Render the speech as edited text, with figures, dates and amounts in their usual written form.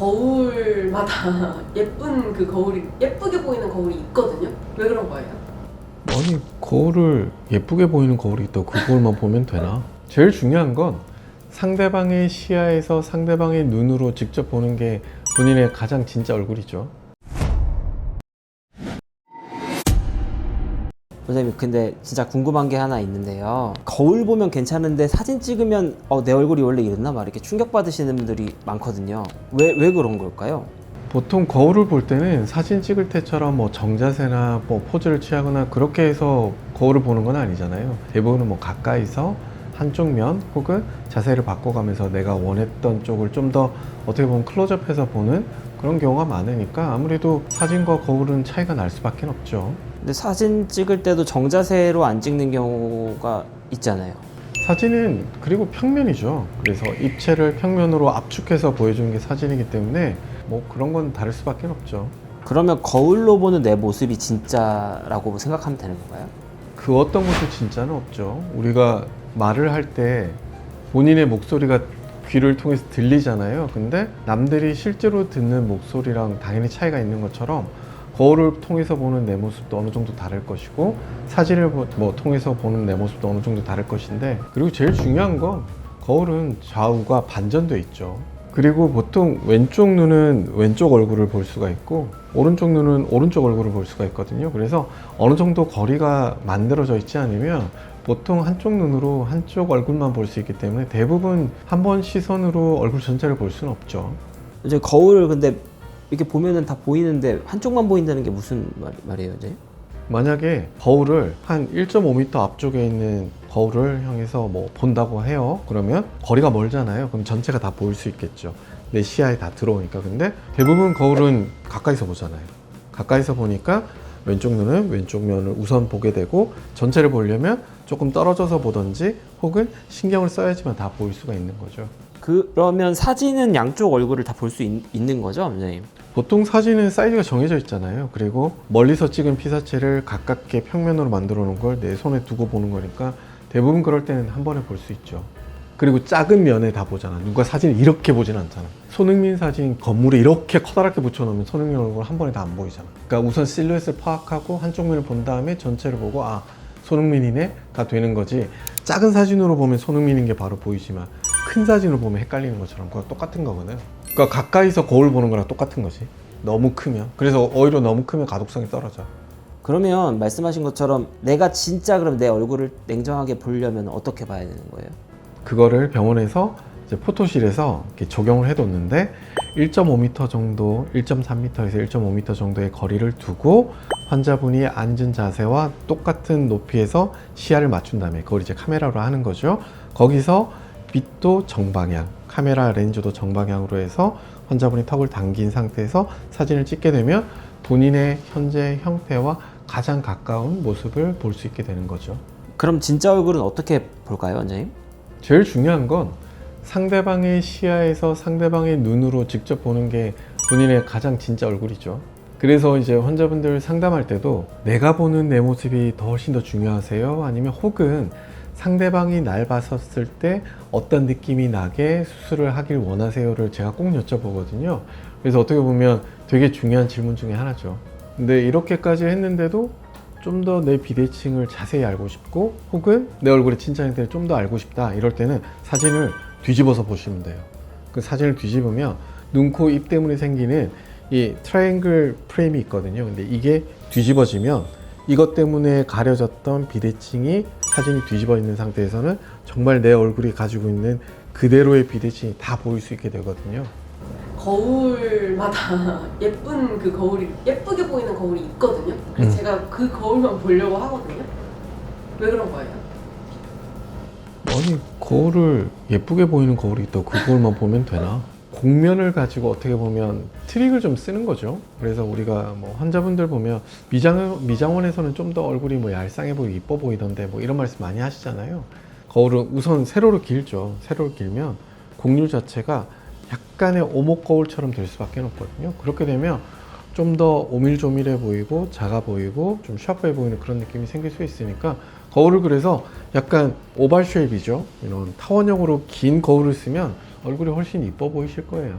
거울마다 예쁜 그 거울이 예쁘게 보이는 거울이 있거든요. 왜 그런 거예요? 아니, 거울을 예쁘게 보이는 거울이 있다고 그 거울만 보면 되나? 제일 중요한 건 상대방의 시야에서 상대방의 눈으로 직접 보는 게 본인의 가장 진짜 얼굴이죠. 선생님, 근데 진짜 궁금한 게 하나 있는데요. 거울 보면 괜찮은데 사진 찍으면 내 얼굴이 원래 이랬나? 막 이렇게 충격받으시는 분들이 많거든요. 왜 그런 걸까요? 보통 거울을 볼 때는 사진 찍을 때처럼 뭐 정자세나 뭐 포즈를 취하거나 그렇게 해서 거울을 보는 건 아니잖아요. 대부분은 뭐 가까이서 한쪽 면 혹은 자세를 바꿔가면서 내가 원했던 쪽을 좀 더 어떻게 보면 클로즈업해서 보는 그런 경우가 많으니까 아무래도 사진과 거울은 차이가 날 수밖에 없죠. 근데 사진 찍을 때도 정자세로 안 찍는 경우가 있잖아요. 사진은 그리고 평면이죠. 그래서 입체를 평면으로 압축해서 보여주는 게 사진이기 때문에 뭐 그런 건 다를 수밖에 없죠. 그러면 거울로 보는 내 모습이 진짜라고 생각하면 되는 건가요? 그 어떤 것도 진짜는 없죠. 우리가 말을 할 때 본인의 목소리가 귀를 통해서 들리잖아요. 근데 남들이 실제로 듣는 목소리랑 당연히 차이가 있는 것처럼 거울을 통해서 보는 내 모습도 어느 정도 다를 것이고 사진을 통해서 보는 내 모습도 어느 정도 다를 것인데, 그리고 제일 중요한 건 거울은 좌우가 반전돼 있죠. 그리고 보통 왼쪽 눈은 왼쪽 얼굴을 볼 수가 있고 오른쪽 눈은 오른쪽 얼굴을 볼 수가 있거든요. 그래서 어느 정도 거리가 만들어져 있지 않으면 보통 한쪽 눈으로 한쪽 얼굴만 볼 수 있기 때문에 대부분 한 번 시선으로 얼굴 전체를 볼 수는 없죠. 이제 거울을 근데 이렇게 보면은 다 보이는데 한쪽만 보인다는 게 무슨 말이에요, 이제? 만약에 거울을 한 1.5m 앞쪽에 있는 거울을 향해서 뭐 본다고 해요. 그러면 거리가 멀잖아요. 그럼 전체가 다 보일 수 있겠죠. 내 시야에 다 들어오니까. 근데 대부분 거울은 가까이서 보잖아요. 가까이서 보니까 왼쪽 눈은 왼쪽 면을 우선 보게 되고 전체를 보려면 조금 떨어져서 보던지 혹은 신경을 써야지만 다 보일 수가 있는 거죠. 그러면 사진은 양쪽 얼굴을 다 볼 수 있는 거죠, 선생님? 보통 사진은 사이즈가 정해져 있잖아요. 그리고 멀리서 찍은 피사체를 가깝게 평면으로 만들어 놓은 걸 내 손에 두고 보는 거니까 대부분 그럴 때는 한 번에 볼 수 있죠. 그리고 작은 면에 다 보잖아. 누가 사진을 이렇게 보진 않잖아. 손흥민 사진 건물에 이렇게 커다랗게 붙여놓으면 손흥민 얼굴 한 번에 다 안 보이잖아. 그러니까 우선 실루엣을 파악하고 한쪽 면을 본 다음에 전체를 보고 아, 손흥민이네 가 되는 거지. 작은 사진으로 보면 손흥민인 게 바로 보이지만 큰 사진으로 보면 헷갈리는 것처럼 그거 똑같은 거거든. 그러니까 가까이서 거울 보는 거랑 똑같은 거지. 너무 크면. 그래서 오히려 너무 크면 가독성이 떨어져. 그러면 말씀하신 것처럼 내가 진짜 그럼 내 얼굴을 냉정하게 보려면 어떻게 봐야 되는 거예요? 그거를 병원에서 이제 포토실에서 이렇게 적용을 해뒀는데 1.5m 정도, 1.3m에서 1.5m 정도의 거리를 두고 환자분이 앉은 자세와 똑같은 높이에서 시야를 맞춘 다음에 그걸 이제 카메라로 하는 거죠. 거기서 빛도 정방향, 카메라 렌즈도 정방향으로 해서 환자분이 턱을 당긴 상태에서 사진을 찍게 되면 본인의 현재 형태와 가장 가까운 모습을 볼 수 있게 되는 거죠. 그럼 진짜 얼굴은 어떻게 볼까요, 원장님? 제일 중요한 건 상대방의 시야에서 상대방의 눈으로 직접 보는 게 본인의 가장 진짜 얼굴이죠. 그래서 이제 환자분들 상담할 때도 내가 보는 내 모습이 훨씬 더 중요하세요? 아니면 혹은 상대방이 날 봤었을 때 어떤 느낌이 나게 수술을 하길 원하세요를 제가 꼭 여쭤보거든요. 그래서 어떻게 보면 되게 중요한 질문 중에 하나죠. 근데 이렇게까지 했는데도 좀 더 내 비대칭을 자세히 알고 싶고 혹은 내 얼굴의 진짜 형태를 좀 더 알고 싶다 이럴 때는 사진을 뒤집어서 보시면 돼요. 그 사진을 뒤집으면 눈, 코, 입 때문에 생기는 이 트라이앵글 프레임이 있거든요. 근데 이게 뒤집어지면 이것 때문에 가려졌던 비대칭이 사진이 뒤집어 있는 상태에서는 정말 내 얼굴이 가지고 있는 그대로의 비대칭이 다 보일 수 있게 되거든요. 거울마다 예쁜 그 거울이 예쁘게 보이는 거울이 있거든요. 그래서 제가 그 거울만 보려고 하거든요. 왜 그런 거예요? 아니, 거울을 예쁘게 보이는 거울이 있다고 그 거울만 보면 되나? 곡면을 가지고 어떻게 보면 트릭을 좀 쓰는 거죠. 그래서 우리가 뭐 환자분들 보면 미장원에서는 좀 더 얼굴이 뭐 얄쌍해 보이고 이뻐 보이던데 뭐 이런 말씀 많이 하시잖아요. 거울은 우선 세로로 길죠. 세로로 길면 곡률 자체가 약간의 오목 거울처럼 될 수밖에 없거든요. 그렇게 되면 좀 더 오밀조밀해 보이고 작아 보이고 좀 샤프해 보이는 그런 느낌이 생길 수 있으니까 거울을 그래서 약간 오발 쉐입이죠. 이런 타원형으로 긴 거울을 쓰면 얼굴이 훨씬 이뻐 보이실 거예요.